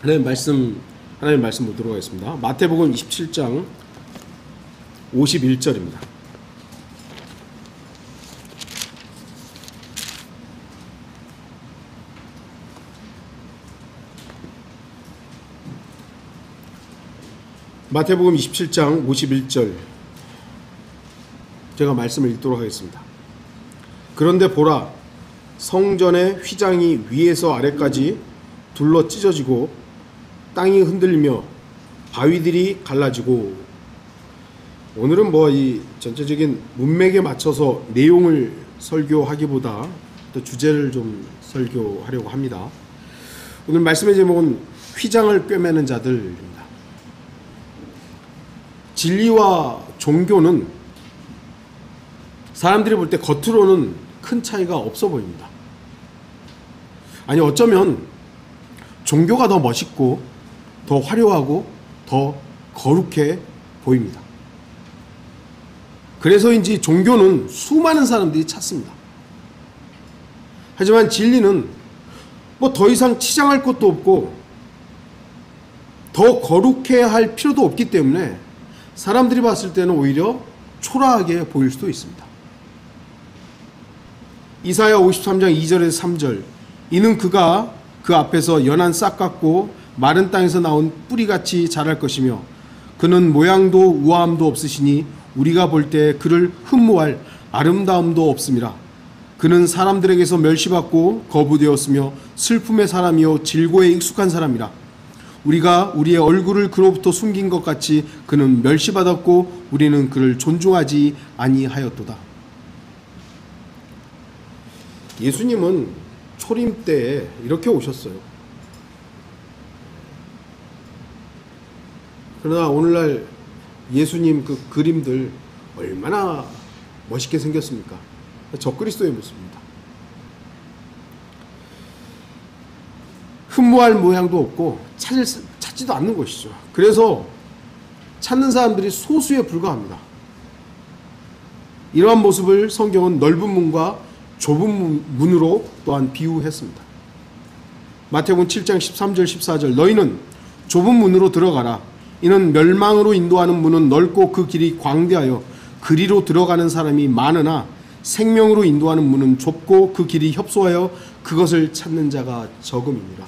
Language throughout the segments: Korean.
하나님 말씀 보도록 하겠습니다. 마태복음 27장 51절입니다. 마태복음 27장 51절, 제가 말씀을 읽도록 하겠습니다. 그런데 보라, 성전의 휘장이 위에서 아래까지 둘러 찢어지고 땅이 흔들리며 바위들이 갈라지고. 오늘은 이 전체적인 문맥에 맞춰서 내용을 설교하기보다 또 주제를 좀 설교하려고 합니다. 오늘 말씀의 제목은 휘장을 꿰매는 자들입니다. 진리와 종교는 사람들이 볼 때 겉으로는 큰 차이가 없어 보입니다. 아니, 어쩌면 종교가 더 멋있고 더 화려하고 더 거룩해 보입니다. 그래서인지 종교는 수많은 사람들이 찾습니다. 하지만 진리는 더 이상 치장할 것도 없고 더 거룩해 할 필요도 없기 때문에 사람들이 봤을 때는 오히려 초라하게 보일 수도 있습니다. 이사야 53장 2절에서 3절, 이는 그가 그 앞에서 연한 싹 같고 마른 땅에서 나온 뿌리같이 자랄 것이며 그는 모양도 우아함도 없으시니 우리가 볼 때 그를 흠모할 아름다움도 없음이라. 그는 사람들에게서 멸시받고 거부되었으며 슬픔의 사람이요 질고에 익숙한 사람이라. 우리가 우리의 얼굴을 그로부터 숨긴 것 같이 그는 멸시받았고 우리는 그를 존중하지 아니하였도다. 예수님은 초림 때에 이렇게 오셨어요. 그러나 오늘날 예수님 그 그림들 얼마나 멋있게 생겼습니까? 적그리스도의 모습입니다. 흠모할 모양도 없고 찾지도 않는 것이죠. 그래서 찾는 사람들이 소수에 불과합니다. 이러한 모습을 성경은 넓은 문과 좁은 문으로 또한 비유했습니다. 마태복음 7장 13절 14절, 너희는 좁은 문으로 들어가라. 이는 멸망으로 인도하는 문은 넓고 그 길이 광대하여 그리로 들어가는 사람이 많으나 생명으로 인도하는 문은 좁고 그 길이 협소하여 그것을 찾는 자가 적음이니라.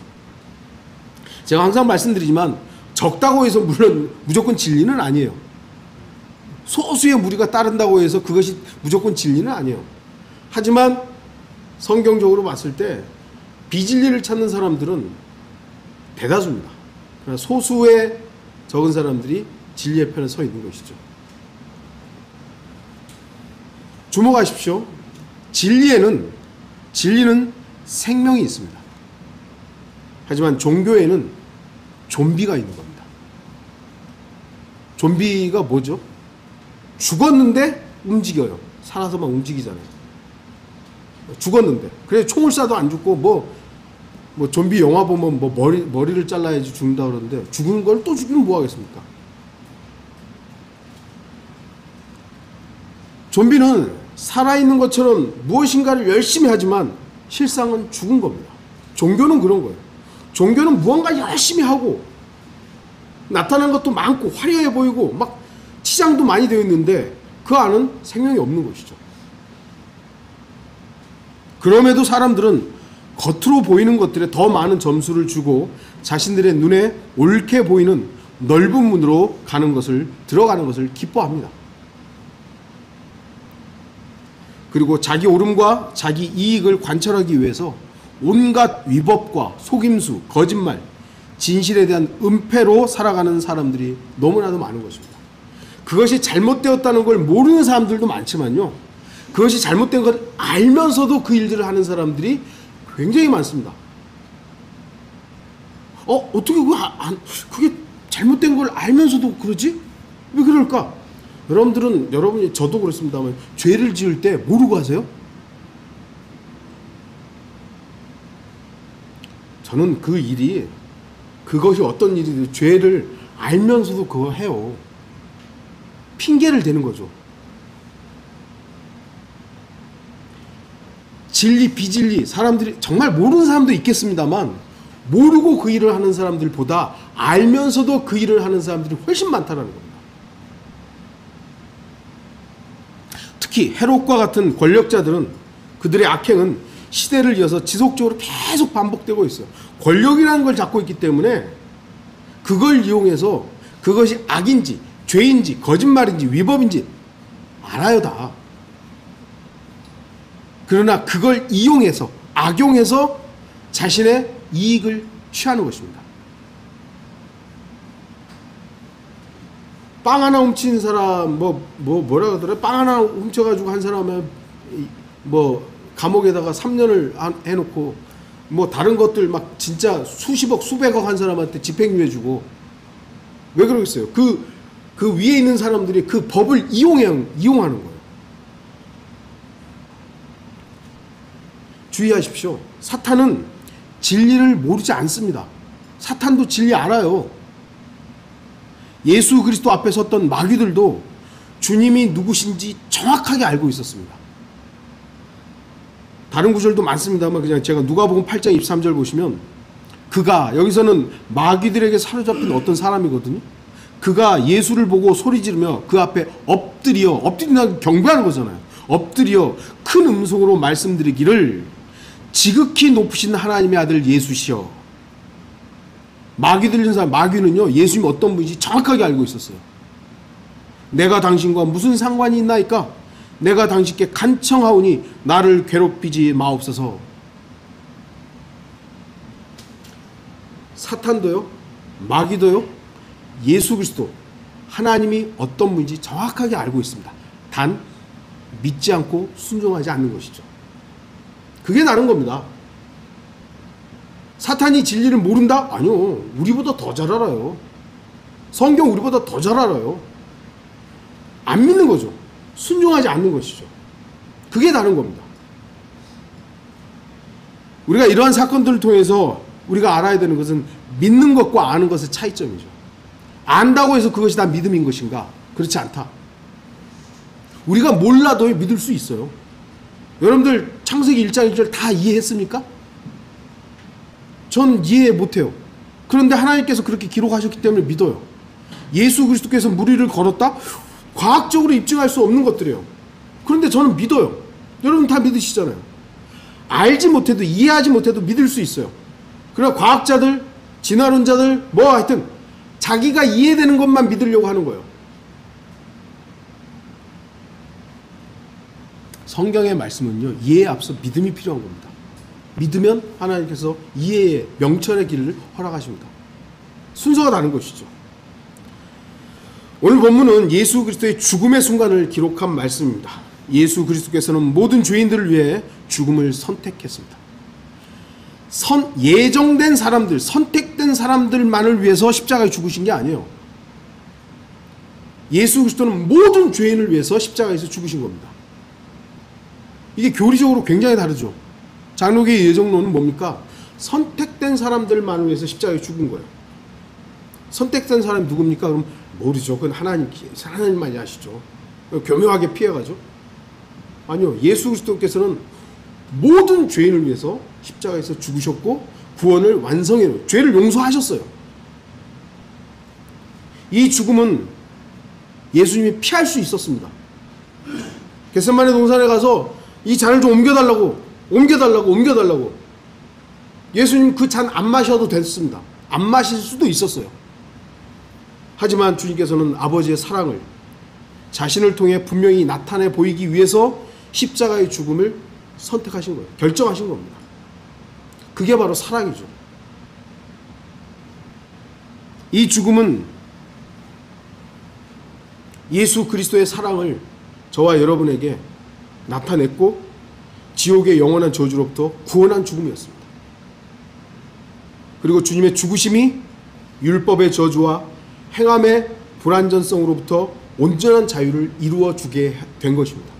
제가 항상 말씀드리지만 적다고 해서 물론 무조건 진리는 아니에요. 소수의 무리가 따른다고 해서 그것이 무조건 진리는 아니에요. 하지만 성경적으로 봤을 때 비진리를 찾는 사람들은 대다수입니다. 그러나 소수의 적은 사람들이 진리의 편에 서 있는 것이죠. 주목하십시오. 진리는 생명이 있습니다. 하지만 종교에는 좀비가 있는 겁니다. 좀비가 뭐죠? 죽었는데 움직여요. 살아서 막 움직이잖아요. 죽었는데. 그래서 총을 쏴도 안 죽고 뭐 좀비 영화 보면 머리를 잘라야지 죽는다 그러는데 죽은 걸 또 죽이면 뭐 하겠습니까? 좀비는 살아있는 것처럼 무엇인가를 열심히 하지만 실상은 죽은 겁니다. 종교는 그런 거예요. 종교는 무언가 열심히 하고 나타난 것도 많고 화려해 보이고 막 치장도 많이 되어 있는데 그 안은 생명이 없는 것이죠. 그럼에도 사람들은 겉으로 보이는 것들에 더 많은 점수를 주고 자신들의 눈에 옳게 보이는 넓은 문으로 들어가는 것을 기뻐합니다. 그리고 자기 옳음과 자기 이익을 관철하기 위해서 온갖 위법과 속임수, 거짓말, 진실에 대한 은폐로 살아가는 사람들이 너무나도 많은 것입니다. 그것이 잘못되었다는 걸 모르는 사람들도 많지만요, 그것이 잘못된 걸 알면서도 그 일들을 하는 사람들이 굉장히 많습니다. 어떻게 그게 잘못된 걸 알면서도 그러지? 왜 그럴까? 여러분이 저도 그렇습니다만 죄를 지을 때 모르고 하세요? 저는 그것이 어떤 일이든 죄를 알면서도 그거 해요. 핑계를 대는 거죠. 진리, 비진리, 사람들이 정말 모르는 사람도 있겠습니다만 모르고 그 일을 하는 사람들보다 알면서도 그 일을 하는 사람들이 훨씬 많다는 겁니다. 특히 헤롯과 같은 권력자들은 그들의 악행은 시대를 이어서 지속적으로 계속 반복되고 있어요. 권력이라는 걸 잡고 있기 때문에 그걸 이용해서 그것이 악인지 죄인지 거짓말인지 위법인지 알아요 다. 그러나 그걸 이용해서 악용해서 자신의 이익을 취하는 것입니다. 빵 하나 훔친 사람 뭐라 그러더라? 빵 하나 훔쳐가지고 한 사람은 뭐 감옥에다가 3년을 해놓고 뭐 다른 것들 막 진짜 수십억 수백억 한 사람한테 집행유예주고 왜 그러겠어요? 그 위에 있는 사람들이 그 법을 이용하는 거예요. 주의하십시오. 사탄은 진리를 모르지 않습니다. 사탄도 진리 알아요. 예수 그리스도 앞에 섰던 마귀들도 주님이 누구신지 정확하게 알고 있었습니다. 다른 구절도 많습니다만 그냥 제가 누가복음 8장 23절 보시면 그가 여기서는 마귀들에게 사로잡힌 어떤 사람이거든요. 그가 예수를 보고 소리 지르며 그 앞에 엎드린다는 경배하는 거잖아요. 엎드려 큰 음성으로 말씀드리기를 지극히 높으신 하나님의 아들 예수시여. 마귀 들리는 사람, 마귀는요 예수님이 어떤 분인지 정확하게 알고 있었어요. 내가 당신과 무슨 상관이 있나이까? 내가 당신께 간청하오니 나를 괴롭히지 마옵소서. 사탄도요, 마귀도요, 예수 그리스도 하나님이 어떤 분인지 정확하게 알고 있습니다. 단 믿지 않고 순종하지 않는 것이죠. 그게 다른 겁니다. 사탄이 진리를 모른다? 아니요. 우리보다 더 잘 알아요. 성경 우리보다 더 잘 알아요. 안 믿는 거죠. 순종하지 않는 것이죠. 그게 다른 겁니다. 우리가 이러한 사건들을 통해서 우리가 알아야 되는 것은 믿는 것과 아는 것의 차이점이죠. 안다고 해서 그것이 다 믿음인 것인가? 그렇지 않다. 우리가 몰라도 믿을 수 있어요. 여러분들 창세기 1장 1절 다 이해했습니까? 전 이해 못해요. 그런데 하나님께서 그렇게 기록하셨기 때문에 믿어요. 예수 그리스도께서 무리를 걸었다? 과학적으로 입증할 수 없는 것들이에요. 그런데 저는 믿어요. 여러분 다 믿으시잖아요. 알지 못해도 이해하지 못해도 믿을 수 있어요. 그러나 과학자들, 진화론자들 뭐 하여튼 자기가 이해되는 것만 믿으려고 하는 거예요. 성경의 말씀은요, 이해에 앞서 믿음이 필요한 겁니다. 믿으면 하나님께서 이해의 명철의 길을 허락하십니다. 순서가 다른 것이죠. 오늘 본문은 예수 그리스도의 죽음의 순간을 기록한 말씀입니다. 예수 그리스도께서는 모든 죄인들을 위해 죽음을 선택했습니다. 예정된 사람들, 선택된 사람들만을 위해서 십자가에 죽으신 게 아니에요. 예수 그리스도는 모든 죄인을 위해서 십자가에서 죽으신 겁니다. 이게 교리적으로 굉장히 다르죠. 장로교의 예정론은 뭡니까? 선택된 사람들만을 위해서 십자가에 죽은 거예요. 선택된 사람이 누굽니까? 그럼 모르죠. 그건 하나님만이 아시죠. 교묘하게 피해가죠. 아니요. 예수 그리스도께서는 모든 죄인을 위해서 십자가에서 죽으셨고 구원을 완성해요. 죄를 용서하셨어요. 이 죽음은 예수님이 피할 수 있었습니다. 겟세마네 동산에 가서 이 잔을 좀 옮겨달라고 예수님 그 잔 안 마셔도 됐습니다. 안 마실 수도 있었어요. 하지만 주님께서는 아버지의 사랑을 자신을 통해 분명히 나타내 보이기 위해서 십자가의 죽음을 선택하신 거예요. 결정하신 겁니다. 그게 바로 사랑이죠. 이 죽음은 예수 그리스도의 사랑을 저와 여러분에게 나타냈고 지옥의 영원한 저주로부터 구원한 죽음이었습니다. 그리고 주님의 죽으심이 율법의 저주와 행함의 불완전성으로부터 온전한 자유를 이루어 주게 된 것입니다.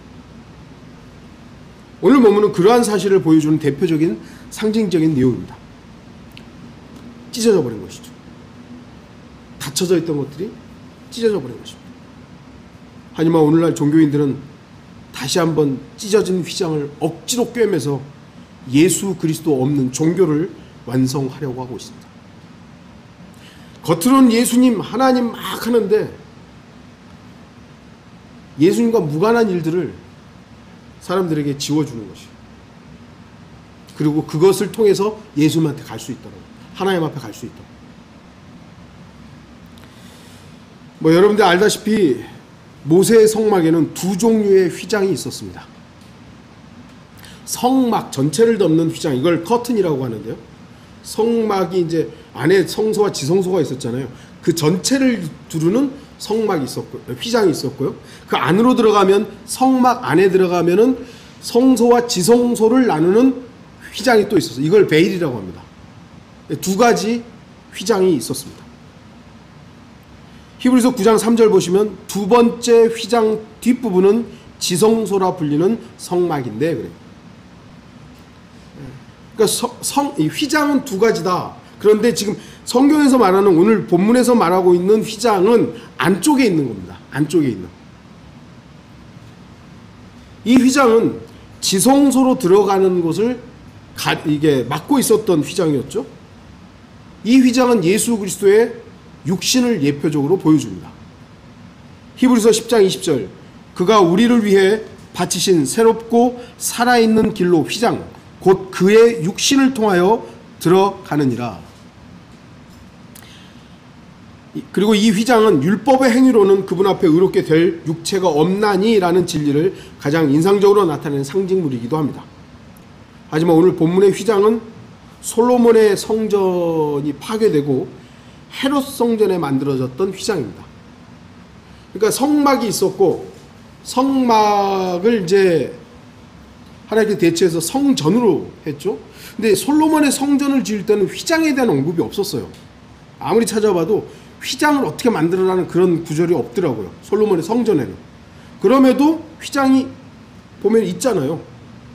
오늘 본문은 그러한 사실을 보여주는 대표적인 상징적인 내용입니다. 찢어져 버린 것이죠. 닫혀져 있던 것들이 찢어져 버린 것입니다. 하지만 오늘날 종교인들은 다시 한번 찢어진 휘장을 억지로 꿰매서 예수 그리스도 없는 종교를 완성하려고 하고 있습니다. 겉으로는 예수님, 하나님 막 하는데 예수님과 무관한 일들을 사람들에게 지워주는 것이에요. 그리고 그것을 통해서 예수님한테 갈 수 있도록, 하나님 앞에 갈 수 있도록. 여러분들 알다시피 모세의 성막에는 두 종류의 휘장이 있었습니다. 성막 전체를 덮는 휘장, 이걸 커튼이라고 하는데요. 성막이 이제 안에 성소와 지성소가 있었잖아요. 그 전체를 두르는 성막이 있었고, 휘장이 있었고요. 그 안으로 들어가면, 성막 안에 들어가면은 성소와 지성소를 나누는 휘장이 또 있었어요. 이걸 베일이라고 합니다. 두 가지 휘장이 있었습니다. 히브리서 9장 3절 보시면 두 번째 휘장 뒷부분은 지성소라 불리는 성막인데 그래요. 그러니까 이 휘장은 두 가지다. 그런데 지금 성경에서 말하는, 오늘 본문에서 말하고 있는 휘장은 안쪽에 있는 겁니다. 안쪽에 있는. 이 휘장은 지성소로 들어가는 곳을 이게 막고 있었던 휘장이었죠. 이 휘장은 예수 그리스도의 육신을 예표적으로 보여줍니다. 히브리서 10장 20절, 그가 우리를 위해 바치신 새롭고 살아있는 길로 휘장, 곧 그의 육신을 통하여 들어가느니라. 그리고 이 휘장은 율법의 행위로는 그분 앞에 의롭게 될 육체가 없나니 라는 진리를 가장 인상적으로 나타내는 상징물이기도 합니다. 하지만 오늘 본문의 휘장은 솔로몬의 성전이 파괴되고 헤롯 성전에 만들어졌던 휘장입니다. 그러니까 성막이 있었고, 성막을 이제 하나님께 대체해서 성전으로 했죠. 근데 솔로몬의 성전을 지을 때는 휘장에 대한 언급이 없었어요. 아무리 찾아봐도 휘장을 어떻게 만들어라는 그런 구절이 없더라고요. 솔로몬의 성전에는. 그럼에도 휘장이 보면 있잖아요.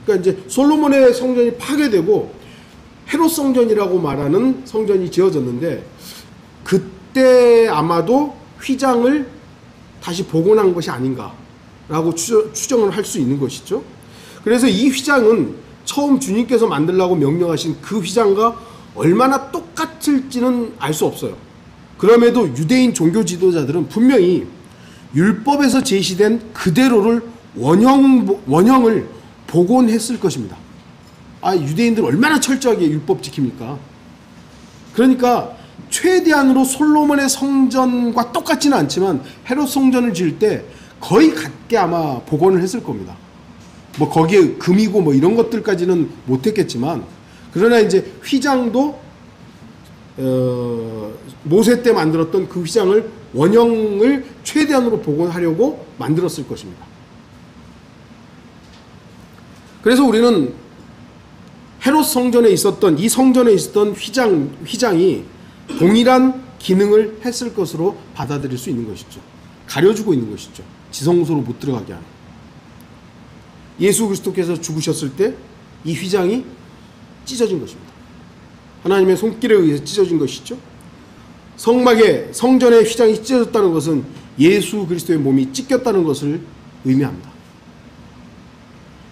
그러니까 이제 솔로몬의 성전이 파괴되고 헤롯 성전이라고 말하는 성전이 지어졌는데, 그때 아마도 휘장을 다시 복원한 것이 아닌가라고 추정을 할 수 있는 것이죠. 그래서 이 휘장은 처음 주님께서 만들라고 명령하신 그 휘장과 얼마나 똑같을지는 알 수 없어요. 그럼에도 유대인 종교 지도자들은 분명히 율법에서 제시된 그대로를 원형을 복원했을 것입니다. 유대인들 얼마나 철저하게 율법 지킵니까? 그러니까 최대한으로 솔로몬의 성전과 똑같지는 않지만 헤롯 성전을 지을 때 거의 같게 아마 복원을 했을 겁니다. 거기에 금이고 이런 것들까지는 못했겠지만, 그러나 이제 휘장도 모세 때 만들었던 그 휘장을 원형을 최대한으로 복원하려고 만들었을 것입니다. 그래서 우리는 헤롯 성전에 있었던, 이 성전에 있었던 휘장이 동일한 기능을 했을 것으로 받아들일 수 있는 것이죠. 가려주고 있는 것이죠. 지성소로 못 들어가게 하는. 예수 그리스도께서 죽으셨을 때 이 휘장이 찢어진 것입니다. 하나님의 손길에 의해서 찢어진 것이죠. 성전의 휘장이 찢어졌다는 것은 예수 그리스도의 몸이 찢겼다는 것을 의미합니다.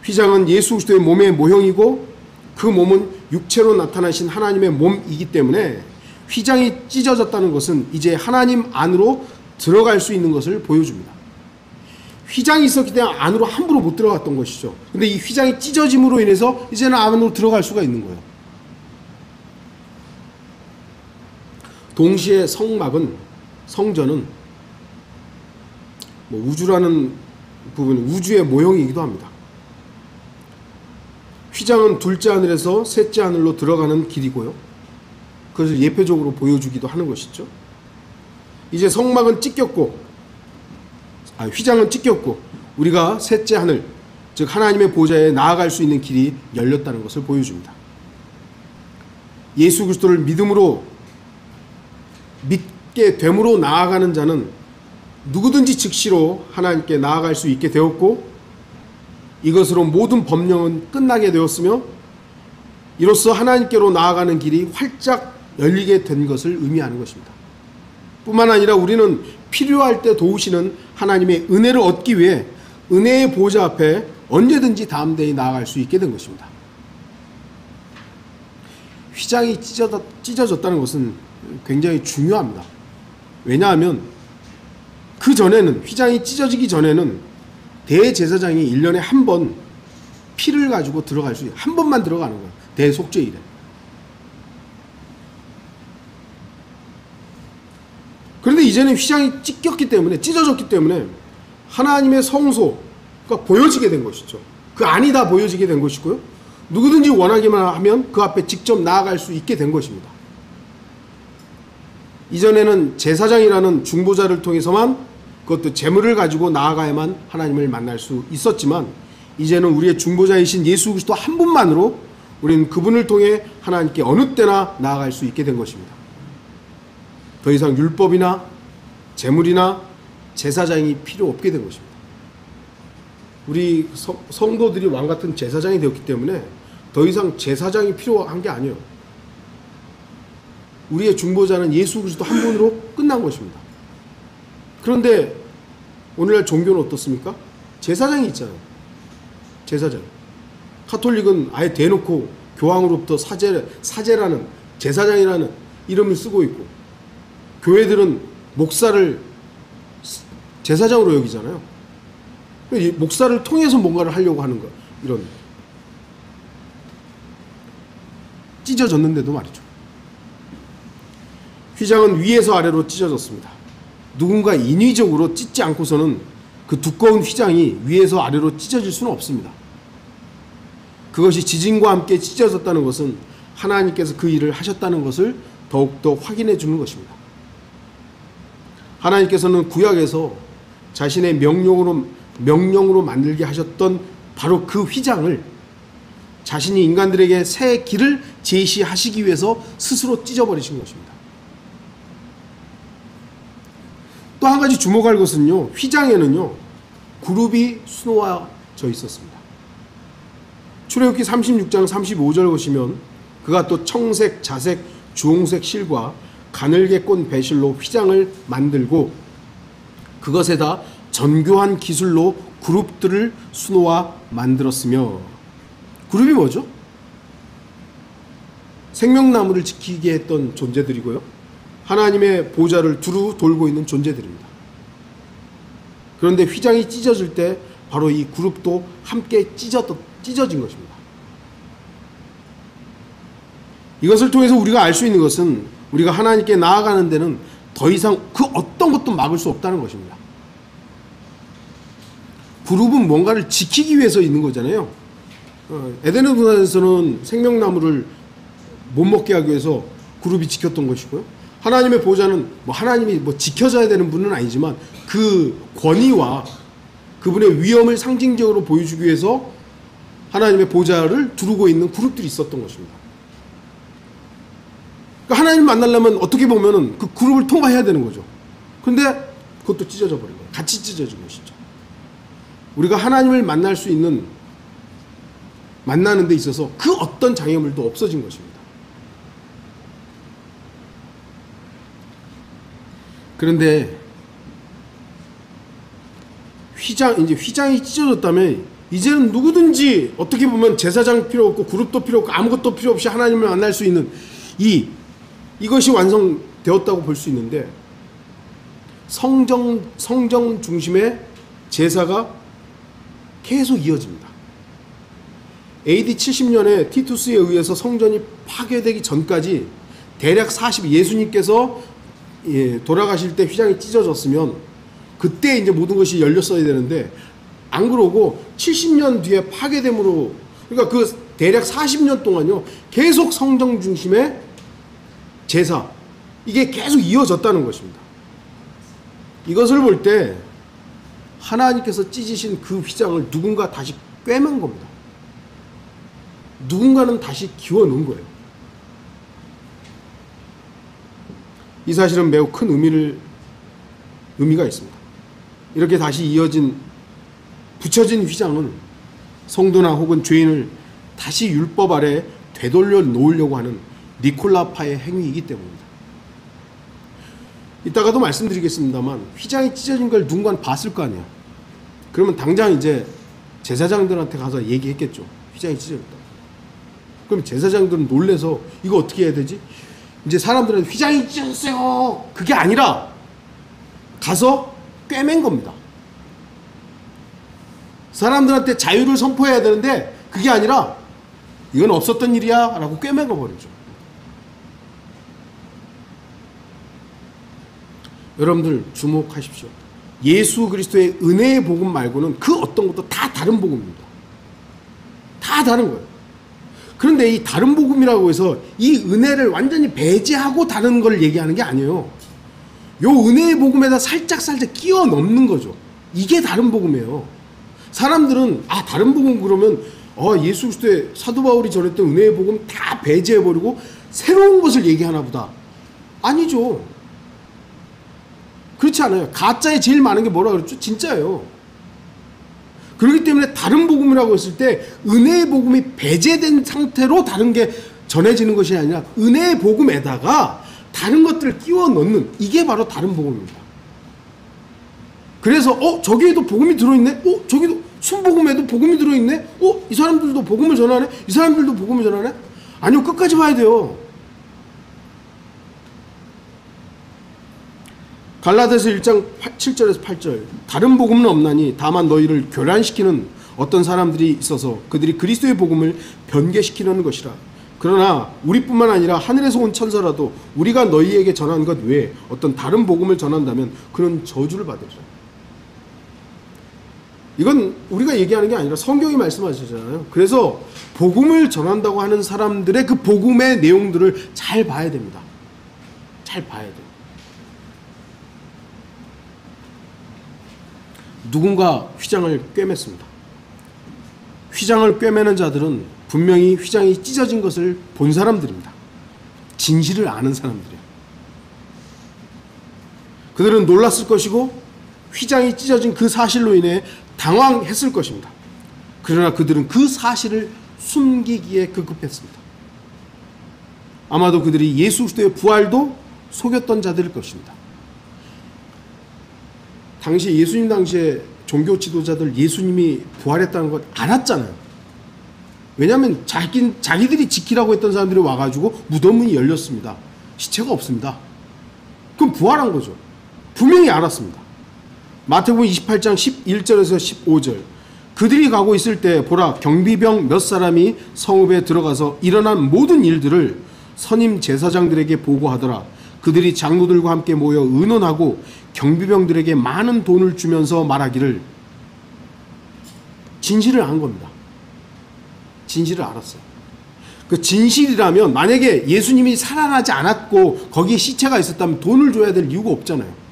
휘장은 예수 그리스도의 몸의 모형이고, 그 몸은 육체로 나타나신 하나님의 몸이기 때문에 휘장이 찢어졌다는 것은 이제 하나님 안으로 들어갈 수 있는 것을 보여줍니다. 휘장이 있었기 때문에 안으로 함부로 못 들어갔던 것이죠. 근데 이 휘장이 찢어짐으로 인해서 이제는 안으로 들어갈 수가 있는 거예요. 동시에 성전은 우주라는 부분, 우주의 모형이기도 합니다. 휘장은 둘째 하늘에서 셋째 하늘로 들어가는 길이고요. 그것을 예표적으로 보여주기도 하는 것이죠. 이제 휘장은 찢겼고 우리가 셋째 하늘, 즉 하나님의 보좌에 나아갈 수 있는 길이 열렸다는 것을 보여줍니다. 예수 그리스도를 믿게 됨으로 나아가는 자는 누구든지 즉시로 하나님께 나아갈 수 있게 되었고, 이것으로 모든 법령은 끝나게 되었으며, 이로써 하나님께로 나아가는 길이 활짝 열리게 된 것을 의미하는 것입니다. 뿐만 아니라 우리는 필요할 때 도우시는 하나님의 은혜를 얻기 위해 은혜의 보좌 앞에 언제든지 담대히 나아갈 수 있게 된 것입니다. 휘장이 찢어졌다는 것은 굉장히 중요합니다. 왜냐하면 그 전에는, 휘장이 찢어지기 전에는 대제사장이 1년에 한 번 피를 가지고 들어갈 수 있어요. 한 번만 들어가는 거예요. 대속죄일에. 그런데 이제는 휘장이 찢어졌기 때문에 하나님의 성소가 보여지게 된 것이죠. 그 안이 다 보여지게 된 것이고요. 누구든지 원하기만 하면 그 앞에 직접 나아갈 수 있게 된 것입니다. 이전에는 제사장이라는 중보자를 통해서만, 그것도 제물을 가지고 나아가야만 하나님을 만날 수 있었지만, 이제는 우리의 중보자이신 예수 그리스도 한 분만으로 우리는 그분을 통해 하나님께 어느 때나 나아갈 수 있게 된 것입니다. 더 이상 율법이나 제물이나 제사장이 필요 없게 된 것입니다. 우리 성도들이 왕같은 제사장이 되었기 때문에 더 이상 제사장이 필요한 게 아니에요. 우리의 중보자는 예수 그리스도 한 분으로 끝난 것입니다. 그런데 오늘날 종교는 어떻습니까? 제사장이 있잖아요. 제사장. 카톨릭은 아예 대놓고 교황으로부터 사제라는, 제사장이라는 이름을 쓰고 있고, 교회들은 목사를 제사장으로 여기잖아요. 목사를 통해서 뭔가를 하려고 하는 거, 이런. 찢어졌는데도 말이죠. 휘장은 위에서 아래로 찢어졌습니다. 누군가 인위적으로 찢지 않고서는 그 두꺼운 휘장이 위에서 아래로 찢어질 수는 없습니다. 그것이 지진과 함께 찢어졌다는 것은 하나님께서 그 일을 하셨다는 것을 더욱더 확인해 주는 것입니다. 하나님께서는 구약에서 자신의 명령으로 만들게 하셨던 바로 그 휘장을 자신이 인간들에게 새 길을 제시하시기 위해서 스스로 찢어버리신 것입니다. 또 한 가지 주목할 것은요, 휘장에는요 그룹이 수놓아져 있었습니다. 출애굽기 36장 35절 보시면, 그가 또 청색, 자색, 주홍색 실과 가늘게 꼰 배실로 휘장을 만들고 그것에다 정교한 기술로 그룹들을 수놓아 만들었으며, 그룹이 뭐죠? 생명나무를 지키게 했던 존재들이고요, 하나님의 보좌를 두루 돌고 있는 존재들입니다. 그런데 휘장이 찢어질 때 바로 이 그룹도 함께 찢어진 것입니다. 이것을 통해서 우리가 알 수 있는 것은 우리가 하나님께 나아가는 데는 더 이상 그 어떤 것도 막을 수 없다는 것입니다. 그룹은 뭔가를 지키기 위해서 있는 거잖아요. 에덴의 동산에서는 생명나무를 못 먹게 하기 위해서 그룹이 지켰던 것이고요, 하나님의 보좌는 하나님이 지켜져야 되는 분은 아니지만 그 권위와 그분의 위엄을 상징적으로 보여주기 위해서 하나님의 보좌를 두르고 있는 그룹들이 있었던 것입니다. 그러니까 하나님을 만나려면 어떻게 보면은 그 그룹을 통과해야 되는 거죠. 근데 그것도 찢어져 버린 거예요. 같이 찢어진 것이죠. 우리가 하나님을 만날 수 있는, 만나는 데 있어서 그 어떤 장애물도 없어진 것입니다. 그런데 휘장이 찢어졌다면 이제는 누구든지 어떻게 보면 제사장 필요 없고 그룹도 필요 없고 아무것도 필요 없이 하나님을 만날 수 있는 이것이 완성되었다고 볼 수 있는데, 성전 중심의 제사가 계속 이어집니다. AD 70년에 티투스에 의해서 성전이 파괴되기 전까지 대략 예수님께서 돌아가실 때 휘장이 찢어졌으면 그때 이제 모든 것이 열렸어야 되는데, 안 그러고 70년 뒤에 파괴됨으로, 그러니까 그 대략 40년 동안요 계속 성전 중심의 제사, 이게 계속 이어졌다는 것입니다. 이것을 볼 때 하나님께서 찢으신 그 휘장을 누군가 다시 꿰맨 겁니다. 누군가는 다시 기워놓은 거예요. 이 사실은 매우 큰 의미가 있습니다. 이렇게 다시 붙여진 휘장은 성도나 혹은 죄인을 다시 율법 아래 되돌려 놓으려고 하는 니콜라파의 행위이기 때문입니다. 이따가도 말씀드리겠습니다만, 휘장이 찢어진 걸 누군가 봤을 거 아니에요. 그러면 당장 이제 제사장들한테 가서 얘기했겠죠. 휘장이 찢어졌다. 그럼 제사장들은 놀래서 이거 어떻게 해야 되지? 이제 사람들은 휘장이 찢어졌어요. 그게 아니라 가서 꿰맨 겁니다. 사람들한테 자유를 선포해야 되는데 그게 아니라 이건 없었던 일이야 라고 꿰매가 버리죠. 여러분들 주목하십시오. 예수 그리스도의 은혜의 복음 말고는 그 어떤 것도 다 다른 복음입니다. 다 다른 거예요. 그런데 이 다른 복음이라고 해서 이 은혜를 완전히 배제하고 다른 걸 얘기하는 게 아니에요. 요 은혜의 복음에다 살짝 끼워 넣는 거죠. 이게 다른 복음이에요. 사람들은 다른 복음 그러면 예수 그리스도의 사도 바울이 전했던 은혜의 복음 다 배제해버리고 새로운 것을 얘기하나 보다. 아니죠. 그렇지 않아요. 가짜에 제일 많은 게 뭐라 그랬죠? 진짜예요. 그렇기 때문에 다른 복음이라고 했을 때 은혜의 복음이 배제된 상태로 다른 게 전해지는 것이 아니라 은혜의 복음에다가 다른 것들을 끼워 넣는, 이게 바로 다른 복음입니다. 그래서 저기에도 복음이 들어있네? 저기도 순복음에도 복음이 들어있네? 이 사람들도 복음을 전하네? 이 사람들도 복음을 전하네? 아니요, 끝까지 봐야 돼요. 갈라디아서 1장 7절에서 8절, 다른 복음은 없나니 다만 너희를 교란시키는 어떤 사람들이 있어서 그들이 그리스도의 복음을 변개시키려는 것이라. 그러나 우리뿐만 아니라 하늘에서 온 천사라도 우리가 너희에게 전한 것 외에 어떤 다른 복음을 전한다면 그런 저주를 받으리라. 이건 우리가 얘기하는 게 아니라 성경이 말씀하시잖아요. 그래서 복음을 전한다고 하는 사람들의 그 복음의 내용들을 잘 봐야 됩니다. 잘 봐야 돼요. 누군가 휘장을 꿰맸습니다. 휘장을 꿰매는 자들은 분명히 휘장이 찢어진 것을 본 사람들입니다. 진실을 아는 사람들이에요. 그들은 놀랐을 것이고 휘장이 찢어진 그 사실로 인해 당황했을 것입니다. 그러나 그들은 그 사실을 숨기기에 급급했습니다. 아마도 그들이 예수 그리스도의 부활도 속였던 자들일 것입니다. 예수님 당시에 종교 지도자들 예수님이 부활했다는 걸 알았잖아요. 왜냐하면 자기들이 지키라고 했던 사람들이 와가지고 무덤문이 열렸습니다. 시체가 없습니다. 그럼 부활한 거죠. 분명히 알았습니다. 마태복음 28장 11절에서 15절, 그들이 가고 있을 때 보라, 경비병 몇 사람이 성읍에 들어가서 일어난 모든 일들을 선임 제사장들에게 보고하더라. 그들이 장로들과 함께 모여 의논하고 경비병들에게 많은 돈을 주면서 말하기를, 진실을 안 겁니다. 진실을 알았어요. 그 진실이라면 만약에 예수님이 살아나지 않았고 거기에 시체가 있었다면 돈을 줘야 될 이유가 없잖아요.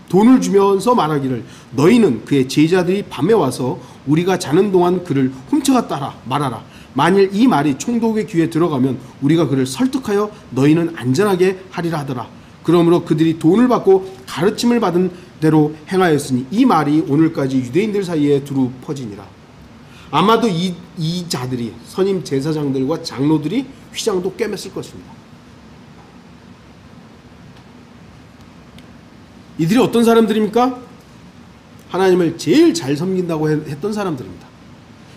돈을 주면서 말하기를, 너희는 그의 제자들이 밤에 와서 우리가 자는 동안 그를 훔쳐갔다 말하라. 만일 이 말이 총독의 귀에 들어가면 우리가 그를 설득하여 너희는 안전하게 하리라 하더라. 그러므로 그들이 돈을 받고 가르침을 받은 대로 행하였으니 이 말이 오늘까지 유대인들 사이에 두루 퍼지니라. 아마도 이 자들이, 선임 제사장들과 장로들이 휘장도 꿰맸을 것입니다. 이들이 어떤 사람들입니까? 하나님을 제일 잘 섬긴다고 했던 사람들입니다.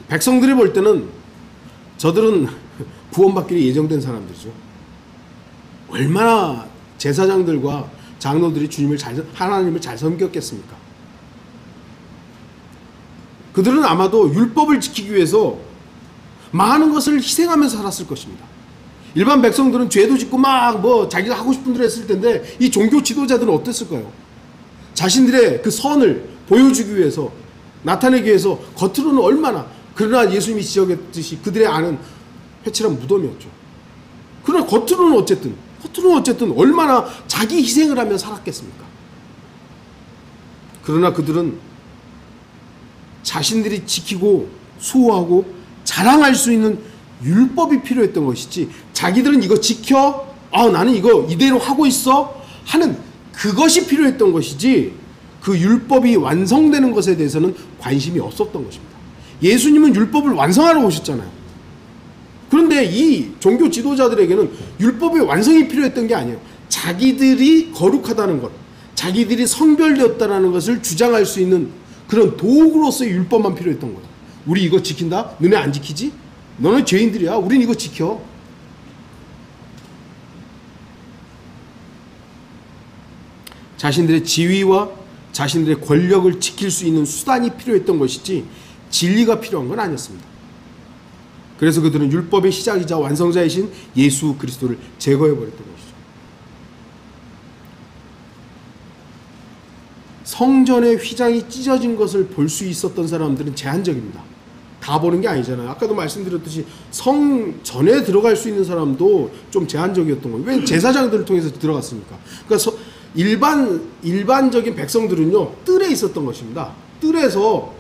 백성들이 볼 때는 저들은 구원받기로 예정된 사람들이죠. 얼마나 제사장들과 장로들이 하나님을 잘 섬겼겠습니까? 그들은 아마도 율법을 지키기 위해서 많은 것을 희생하면서 살았을 것입니다. 일반 백성들은 죄도 짓고 자기가 하고 싶은 대로 했을 텐데 이 종교 지도자들은 어땠을까요? 자신들의 그 선을 보여주기 위해서, 나타내기 위해서 겉으로는 얼마나, 그러나 예수님이 지적했듯이 그들의 안은 회칠한 무덤이었죠. 그러나 겉으로는 어쨌든 얼마나 자기 희생을 하며 살았겠습니까? 그러나 그들은 자신들이 지키고 수호하고 자랑할 수 있는 율법이 필요했던 것이지, 자기들은 이거 지켜, 나는 이거 이대로 하고 있어 하는 그것이 필요했던 것이지, 그 율법이 완성되는 것에 대해서는 관심이 없었던 것입니다. 예수님은 율법을 완성하러 오셨잖아요. 그런데 이 종교 지도자들에게는 율법의 완성이 필요했던 게 아니에요. 자기들이 거룩하다는 것, 자기들이 성별되었다는 것을 주장할 수 있는 그런 도구로서의 율법만 필요했던 거예요. 우리 이거 지킨다? 너네 안 지키지? 너는 죄인들이야. 우린 이거 지켜. 자신들의 지위와 자신들의 권력을 지킬 수 있는 수단이 필요했던 것이지 진리가 필요한 건 아니었습니다. 그래서 그들은 율법의 시작이자 완성자이신 예수 그리스도를 제거해버렸던 것이죠. 성전의 휘장이 찢어진 것을 볼 수 있었던 사람들은 제한적입니다. 다 보는 게 아니잖아요. 아까도 말씀드렸듯이 성전에 들어갈 수 있는 사람도 좀 제한적이었던 거예요. 왜? 제사장들을 통해서 들어갔으니까. 그러니까 일반적인 백성들은요, 뜰에 있었던 것입니다. 뜰에서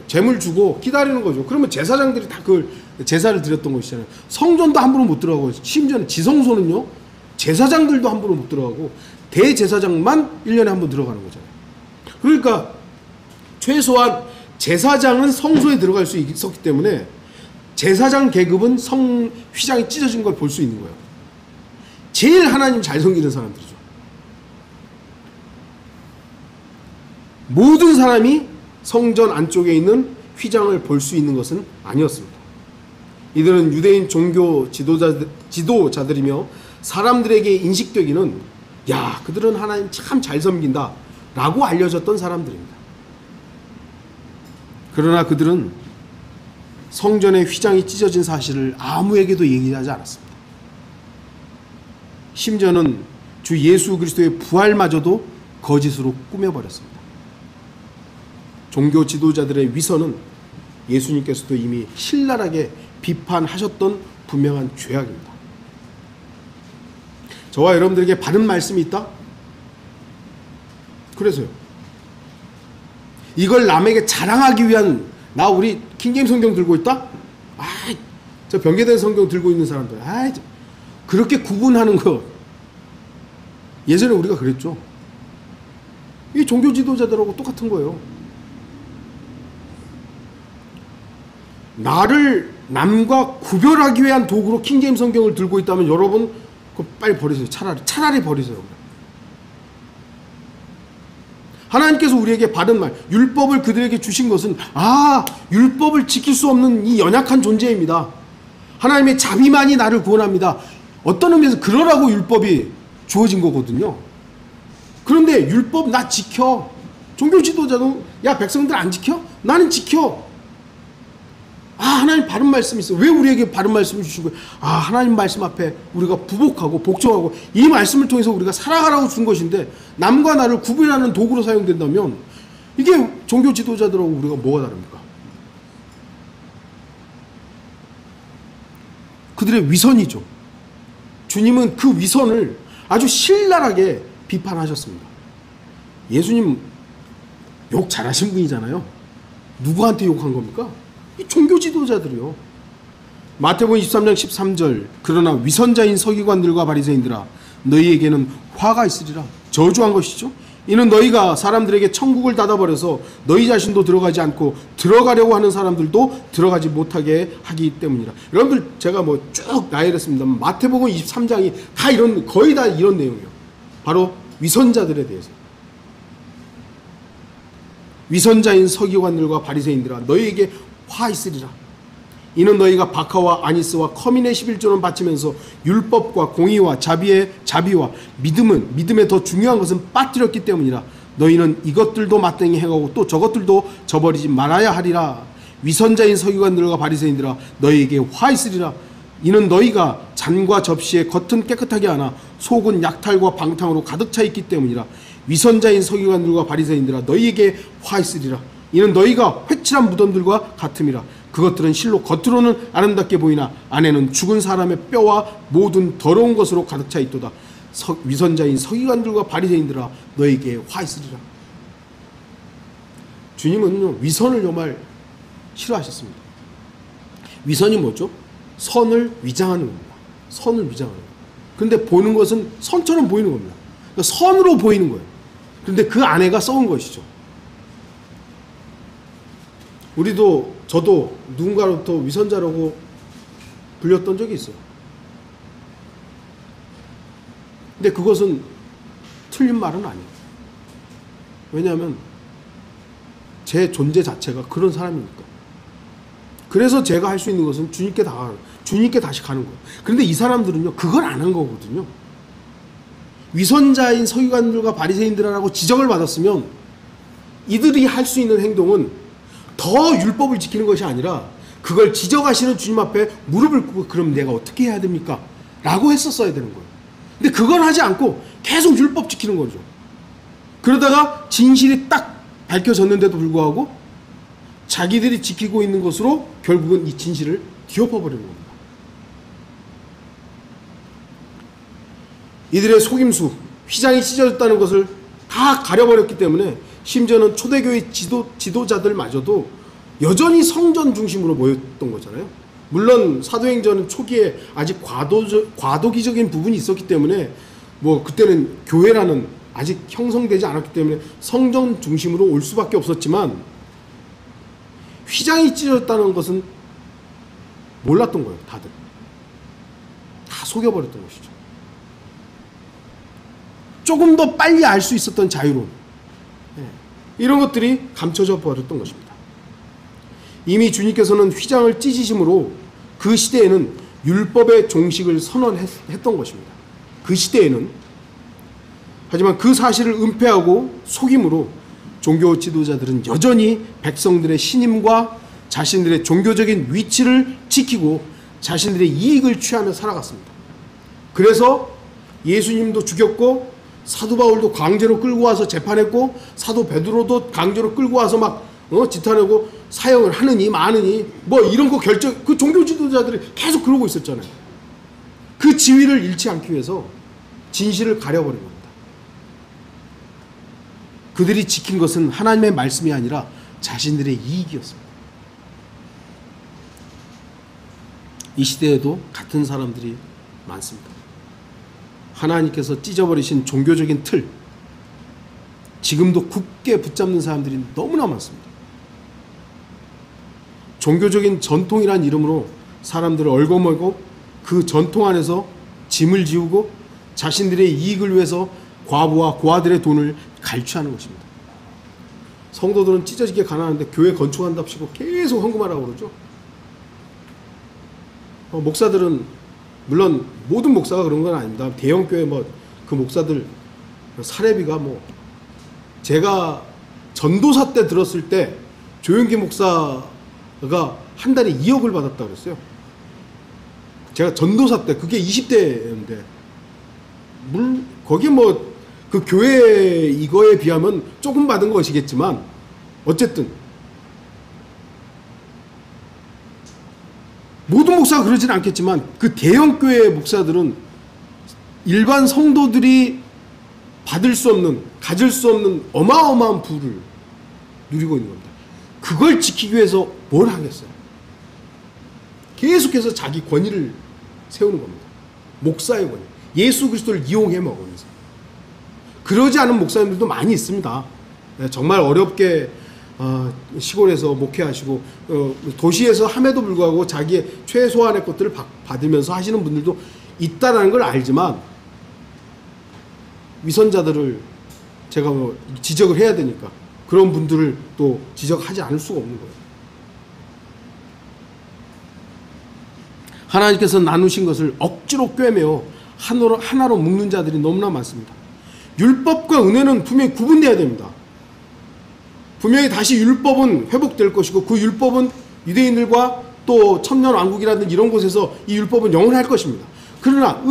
재물 주고 기다리는 거죠. 그러면 제사장들이 다 그걸 제사를 드렸던 것이잖아요. 성전도 함부로 못 들어가고, 심지어는 지성소는요, 제사장들도 함부로 못 들어가고, 대제사장만 1년에 한 번 들어가는 거잖아요. 그러니까 최소한 제사장은 성소에 들어갈 수 있었기 때문에 제사장 계급은 휘장이 찢어진 걸 볼 수 있는 거예요. 제일 하나님 잘 섬기는 사람들이죠. 모든 사람이 성전 안쪽에 있는 휘장을 볼 수 있는 것은 아니었습니다. 이들은 유대인 종교 지도자들이며 사람들에게 인식되기는, 야, 그들은 하나님 참 잘 섬긴다 라고 알려졌던 사람들입니다. 그러나 그들은 성전의 휘장이 찢어진 사실을 아무에게도 얘기하지 않았습니다. 심지어는 주 예수 그리스도의 부활마저도 거짓으로 꾸며버렸습니다. 종교 지도자들의 위선은 예수님께서도 이미 신랄하게 비판하셨던 분명한 죄악입니다. 저와 여러분들에게 바른 말씀이 있다? 그래서요. 이걸 남에게 자랑하기 위한, 우리 킹제임스 성경 들고 있다? 저 변개된 성경 들고 있는 사람들, 그렇게 구분하는 거 예전에 우리가 그랬죠. 이 종교 지도자들하고 똑같은 거예요. 나를 남과 구별하기 위한 도구로 킹제임스 성경을 들고 있다면 여러분 그거 빨리 버리세요. 차라리 버리세요. 하나님께서 우리에게 바른 말, 율법을 그들에게 주신 것은 율법을 지킬 수 없는 이 연약한 존재입니다. 하나님의 자비만이 나를 구원합니다. 어떤 의미에서 그러라고 율법이 주어진 거거든요. 그런데 율법 나 지켜. 종교 지도자도 야, 백성들 안 지켜? 나는 지켜. 하나님 바른 말씀이 있어. 왜 우리에게 바른 말씀을 주신 거예요? 하나님 말씀 앞에 우리가 부복하고 복종하고 이 말씀을 통해서 우리가 살아가라고 준 것인데 남과 나를 구분하는 도구로 사용된다면 이게 종교 지도자들하고 우리가 뭐가 다릅니까? 그들의 위선이죠. 주님은 그 위선을 아주 신랄하게 비판하셨습니다. 예수님 욕 잘하신 분이잖아요. 누구한테 욕한 겁니까? 이 종교 지도자들이요. 마태복음 23장 13절, 그러나 위선자인 서기관들과 바리새인들아 너희에게는 화가 있으리라. 저주한 것이죠. 이는 너희가 사람들에게 천국을 닫아버려서 너희 자신도 들어가지 않고 들어가려고 하는 사람들도 들어가지 못하게 하기 때문이라. 여러분들 제가 쭉 나열했습니다만 마태복음 23장이 다 거의 다 이런 내용이에요. 바로 위선자들에 대해서. 위선자인 서기관들과 바리새인들아 너희에게 화 있으리라. 이는 너희가 박하와 아니스와 커민의 11조는 바치면서 율법과 공의와 자비와 믿음에 더 중요한 것은 빠뜨렸기 때문이라. 너희는 이것들도 마땅히 행하고 또 저것들도 저버리지 말아야 하리라. 위선자인 서기관들과 바리새인들아 너희에게 화 있으리라. 이는 너희가 잔과 접시에 겉은 깨끗하게 하나 속은 약탈과 방탕으로 가득 차 있기 때문이라. 위선자인 서기관들과 바리새인들아 너희에게 화 있으리라. 이는 너희가 회칠한 무덤들과 같음이라. 그것들은 실로 겉으로는 아름답게 보이나 안에는 죽은 사람의 뼈와 모든 더러운 것으로 가득 차 있도다. 위선자인 서기관들과 바리새인들아 너희에게 화 있으리라. 주님은 위선을 정말 싫어하셨습니다. 위선이 뭐죠? 선을 위장하는 겁니다. 선을 위장하는 거예요. 그런데 보는 것은 선처럼 보이는 겁니다. 그러니까 선으로 보이는 거예요. 그런데 그 안에가 썩은 것이죠. 저도 누군가로부터 위선자라고 불렸던 적이 있어요. 근데 그것은 틀린 말은 아니에요. 왜냐하면 제 존재 자체가 그런 사람이니까. 그래서 제가 할 수 있는 것은 주님께 다시 가는 거예요. 그런데 이 사람들은요, 그걸 안 한 거거든요. 위선자인 서기관들과 바리새인들하고 지적을 받았으면 이들이 할 수 있는 행동은 더 율법을 지키는 것이 아니라 그걸 지적하시는 주님 앞에 무릎을 꿇고 그럼 내가 어떻게 해야 됩니까? 라고 했었어야 되는 거예요. 근데 그걸 하지 않고 계속 율법 지키는 거죠. 그러다가 진실이 딱 밝혀졌는데도 불구하고 자기들이 지키고 있는 것으로 결국은 이 진실을 뒤엎어버리는 겁니다. 이들의 속임수, 휘장이 찢어졌다는 것을 다 가려버렸기 때문에 심지어는 초대교회 지도자들마저도 여전히 성전 중심으로 모였던 거잖아요. 물론 사도행전 초기에 아직 과도기적인 부분이 있었기 때문에 뭐 그때는 교회라는 아직 형성되지 않았기 때문에 성전 중심으로 올 수밖에 없었지만 휘장이 찢어졌다는 것은 몰랐던 거예요. 다들 다 속여버렸던 것이죠. 조금 더 빨리 알 수 있었던 자유로움, 이런 것들이 감춰져 버렸던 것입니다. 이미 주님께서는 휘장을 찢으심으로 그 시대에는 율법의 종식을 선언했던 것입니다. 그 시대에는. 하지만 그 사실을 은폐하고 속임으로 종교 지도자들은 여전히 백성들의 신임과 자신들의 종교적인 위치를 지키고 자신들의 이익을 취하며 살아갔습니다. 그래서 예수님도 죽였고 사도 바울도 강제로 끌고 와서 재판했고 사도 베드로도 강제로 끌고 와서 막 지탄하고 사형을 하느니 마느니 뭐 이런 거 그 종교 지도자들이 계속 그러고 있었잖아요. 그 지위를 잃지 않기 위해서 진실을 가려버린 겁니다. 그들이 지킨 것은 하나님의 말씀이 아니라 자신들의 이익이었습니다. 이 시대에도 같은 사람들이 많습니다. 하나님께서 찢어버리신 종교적인 틀, 지금도 굳게 붙잡는 사람들이 너무나 많습니다. 종교적인 전통이란 이름으로 사람들을 얽어먹고 그 전통 안에서 짐을 지우고 자신들의 이익을 위해서 과부와 고아들의 돈을 갈취하는 것입니다. 성도들은 찢어지게 가난한데 교회 건축한답시고 계속 헌금하라고 그러죠. 목사들은 물론 모든 목사가 그런 건 아닙니다. 대형교회 그 목사들 사례비가 제가 전도사 때 들었을 때 조영기 목사가 한 달에 2억을 받았다 그랬어요. 제가 전도사 때 그게 20대였는데 거기 그 교회 이거에 비하면 조금 받은 것이겠지만 어쨌든 모든 목사가 그러지는 않겠지만 그 대형교회 목사들은 일반 성도들이 받을 수 없는, 가질 수 없는 어마어마한 부를 누리고 있는 겁니다. 그걸 지키기 위해서 뭘 하겠어요? 계속해서 자기 권위를 세우는 겁니다. 목사의 권위. 예수 그리스도를 이용해 먹으면서. 그러지 않은 목사님들도 많이 있습니다. 정말 어렵게 시골에서 목회하시고 도시에서 함에도 불구하고 자기의 최소한의 것들을 받으면서 하시는 분들도 있다는 걸 알지만 위선자들을 제가 지적을 해야 되니까 그런 분들을 또 지적하지 않을 수가 없는 거예요. 하나님께서 나누신 것을 억지로 꿰매어 하나로 묶는 자들이 너무나 많습니다. 율법과 은혜는 분명히 구분돼야 됩니다. 분명히 다시 율법은 회복될 것이고 그 율법은 유대인들과 또 천년왕국이라든지 이런 곳에서 이 율법은 영원할 것입니다. 그러나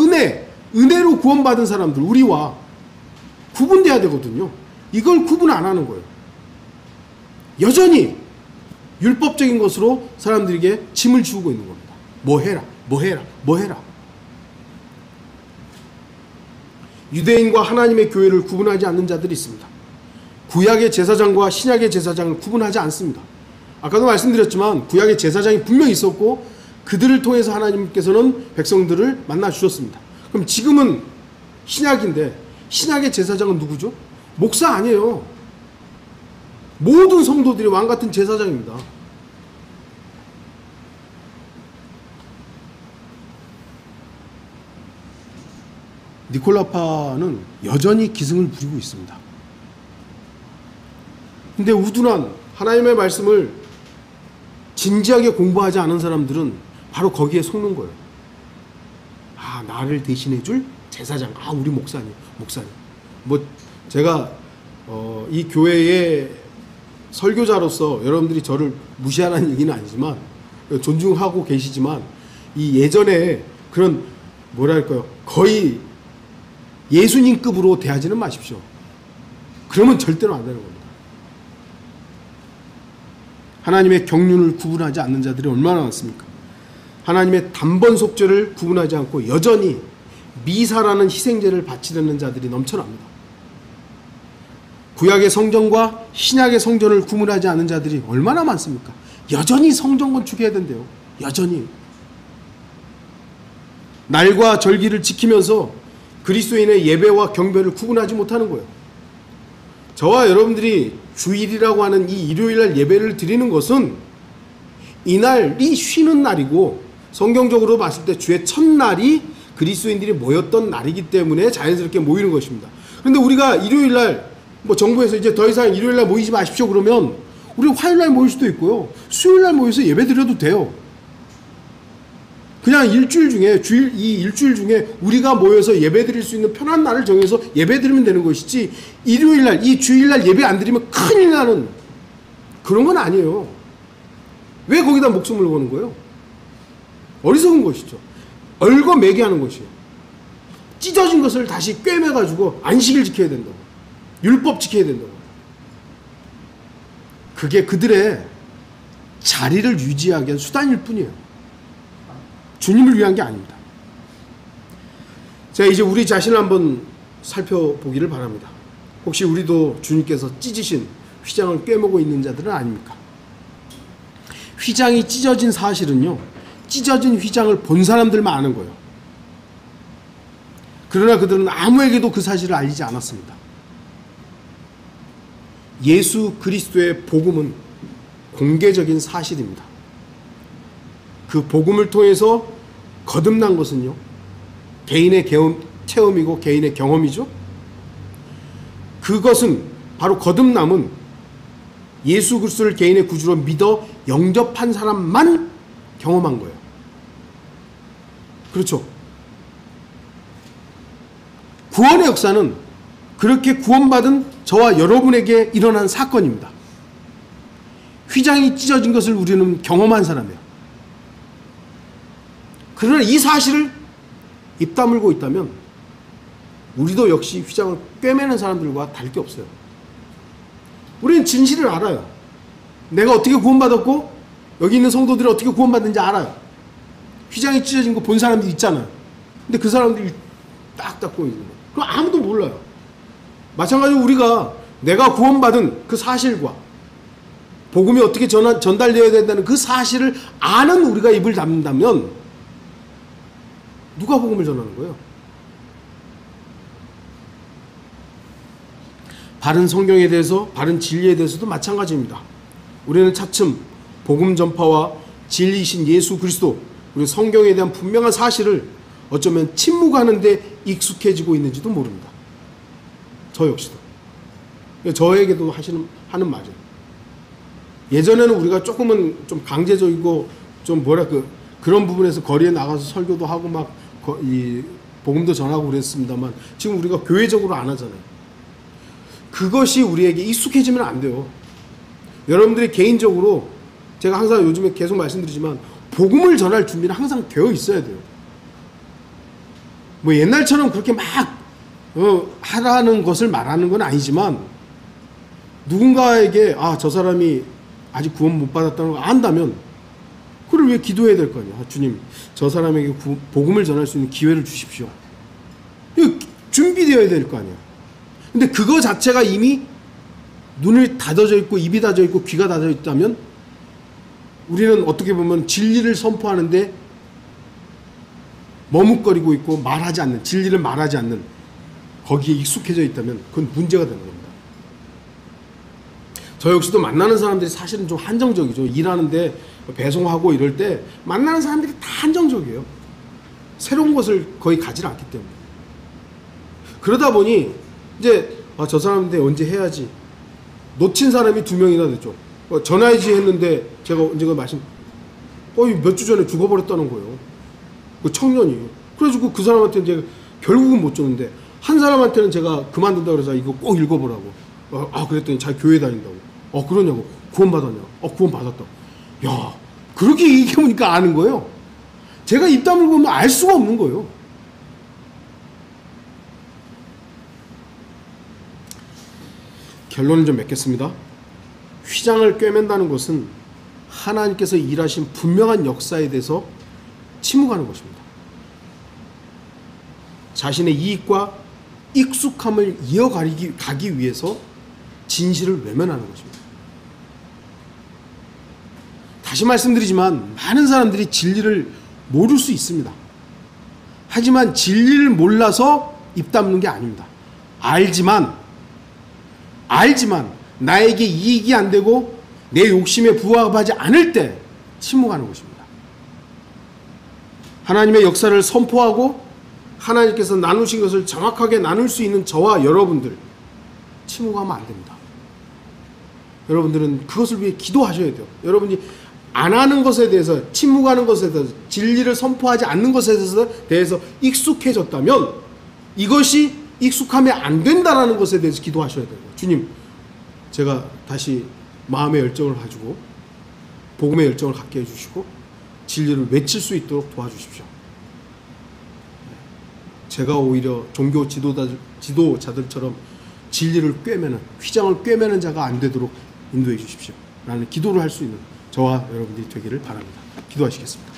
은혜로 구원받은 사람들, 우리와 구분돼야 되거든요. 이걸 구분 안 하는 거예요. 여전히 율법적인 것으로 사람들에게 짐을 지우고 있는 겁니다. 뭐 해라. 유대인과 하나님의 교회를 구분하지 않는 자들이 있습니다. 구약의 제사장과 신약의 제사장을 구분하지 않습니다. 아까도 말씀드렸지만 구약의 제사장이 분명히 있었고 그들을 통해서 하나님께서는 백성들을 만나 주셨습니다. 그럼 지금은 신약인데 신약의 제사장은 누구죠? 목사 아니에요. 모든 성도들이 왕같은 제사장입니다. 니콜라파는 여전히 기승을 부리고 있습니다. 근데 우둔한 하나님의 말씀을 진지하게 공부하지 않은 사람들은 바로 거기에 속는 거예요. 아, 나를 대신해 줄 제사장. 아, 우리 목사님. 뭐 제가 이 교회의 설교자로서 여러분들이 저를 무시하라는 얘기는 아니지만 존중하고 계시지만 이 예전에 그런 뭐랄까요, 거의 예수님급으로 대하지는 마십시오. 그러면 절대로 안 되는 겁니다. 하나님의 경륜을 구분하지 않는 자들이 얼마나 많습니까? 하나님의 단번 속죄를 구분하지 않고 여전히 미사라는 희생제를 바치려는 자들이 넘쳐납니다. 구약의 성전과 신약의 성전을 구분하지 않는 자들이 얼마나 많습니까? 여전히 성전 건축해야 된대요. 여전히. 날과 절기를 지키면서 그리스도인의 예배와 경배를 구분하지 못하는 거예요. 저와 여러분들이 주일이라고 하는 이 일요일날 예배를 드리는 것은 이날이 쉬는 날이고 성경적으로 봤을 때 주의 첫날이 그리스도인들이 모였던 날이기 때문에 자연스럽게 모이는 것입니다. 그런데 우리가 일요일날 뭐 정부에서 이제 더 이상 일요일날 모이지 마십시오 그러면 우리 화요일날 모일 수도 있고요. 수요일날 모여서 예배 드려도 돼요. 그냥 일주일 중에 이 일주일 중에 우리가 모여서 예배 드릴 수 있는 편한 날을 정해서 예배 드리면 되는 것이지 일요일날 이 주일날 예배 안 드리면 큰일 나는 그런 건 아니에요. 왜 거기다 목숨을 거는 거예요? 어리석은 것이죠. 얽어매게 하는 것이에요. 찢어진 것을 다시 꿰매가지고 안식일 지켜야 된다고. 율법 지켜야 된다고. 그게 그들의 자리를 유지하기 위한 수단일 뿐이에요. 주님을 위한 게 아닙니다. 자, 이제 우리 자신을 한번 살펴보기를 바랍니다. 혹시 우리도 주님께서 찢으신 휘장을 꿰매고 있는 자들은 아닙니까? 휘장이 찢어진 사실은요, 찢어진 휘장을 본 사람들만 아는 거예요. 그러나 그들은 아무에게도 그 사실을 알리지 않았습니다. 예수 그리스도의 복음은 공개적인 사실입니다. 그 복음을 통해서 거듭난 것은요, 개인의 체험이고 개인의 경험이죠. 그것은 바로 거듭남은 예수 그리스도를 개인의 구주로 믿어 영접한 사람만 경험한 거예요. 그렇죠. 구원의 역사는 그렇게 구원받은 저와 여러분에게 일어난 사건입니다. 휘장이 찢어진 것을 우리는 경험한 사람이에요. 그러나 이 사실을 입 다물고 있다면 우리도 역시 휘장을 꿰매는 사람들과 다를 게 없어요. 우리는 진실을 알아요. 내가 어떻게 구원받았고 여기 있는 성도들이 어떻게 구원받는지 알아요. 휘장이 찢어진 거 본 사람들이 있잖아요. 근데 그 사람들이 딱 닫고 있는 거예요. 그럼 아무도 몰라요. 마찬가지로 우리가 내가 구원받은 그 사실과 복음이 어떻게 전달되어야 된다는 그 사실을 아는 우리가 입을 닫는다면 누가 복음을 전하는 거예요? 바른 성경에 대해서, 바른 진리에 대해서도 마찬가지입니다. 우리는 차츰 복음 전파와 진리이신 예수 그리스도, 우리 성경에 대한 분명한 사실을 어쩌면 침묵하는 데 익숙해지고 있는지도 모릅니다. 저 역시도. 저에게도 하는 말이에요. 예전에는 우리가 조금은 좀 강제적이고 좀 그런 부분에서 거리에 나가서 설교도 하고 막 이 복음도 전하고 그랬습니다만 지금 우리가 교회적으로 안 하잖아요. 그것이 우리에게 익숙해지면 안 돼요. 여러분들이 개인적으로 제가 항상 요즘에 계속 말씀드리지만 복음을 전할 준비는 항상 되어 있어야 돼요. 뭐 옛날처럼 그렇게 막 하라는 것을 말하는 건 아니지만 누군가에게 저 사람이 아직 구원 못 받았다는 걸 안다면 그걸 왜 기도해야 될 거 아니야. 주님, 저 사람에게 복음을 전할 수 있는 기회를 주십시오. 이거 준비되어야 될 거 아니야. 근데 그거 자체가 이미 눈을 닫아져 있고 입이 닫아져 있고 귀가 닫아져 있다면 우리는 어떻게 보면 진리를 선포하는데 머뭇거리고 있고 말하지 않는, 진리를 말하지 않는 거기에 익숙해져 있다면 그건 문제가 되는 겁니다. 저 역시도 만나는 사람들이 사실은 좀 한정적이죠. 일하는데 배송하고 이럴 때 만나는 사람들이 다 한정적이에요. 새로운 것을 거의 가지 않기 때문에. 그러다 보니 이제 저 사람한테 언제 해야지. 놓친 사람이 2명이나 됐죠. 전화해지 했는데 제가 언제가 몇 주 전에 죽어버렸다는 거예요. 그 청년이. 그래가지고 그 사람한테 이제 결국은 못 줬는데 한 사람한테는 제가 그만둔다 그래서 이거 꼭 읽어보라고. 그랬더니 자기 교회 다닌다고. 그러냐고. 구원 받았냐? 구원 받았다. 야, 그렇게 얘기해보니까 아는 거예요. 제가 입 다물고 보면 알 수가 없는 거예요. 결론을 좀 맺겠습니다. 휘장을 꿰맨다는 것은 하나님께서 일하신 분명한 역사에 대해서 침묵하는 것입니다. 자신의 이익과 익숙함을 이어가기 위해서 진실을 외면하는 것입니다. 다시 말씀드리지만 많은 사람들이 진리를 모를 수 있습니다. 하지만 진리를 몰라서 입 다무는 게 아닙니다. 알지만 나에게 이익이 안 되고 내 욕심에 부합하지 않을 때 침묵하는 것입니다. 하나님의 역사를 선포하고 하나님께서 나누신 것을 정확하게 나눌 수 있는 저와 여러분들 침묵하면 안 됩니다. 여러분들은 그것을 위해 기도하셔야 돼요. 여러분이 안 하는 것에 대해서, 침묵하는 것에 대해서, 진리를 선포하지 않는 것에 대해서 익숙해졌다면 이것이 익숙하면 안 된다라는 것에 대해서 기도하셔야 돼요. 주님, 제가 다시 마음의 열정을 가지고 복음의 열정을 갖게 해주시고 진리를 외칠 수 있도록 도와주십시오. 제가 오히려 종교 지도자들처럼 진리를 꿰매는, 휘장을 꿰매는 자가 안 되도록 인도해 주십시오. 라는 기도를 할 수 있는 저와 여러분들이 되기를 바랍니다. 기도하시겠습니다.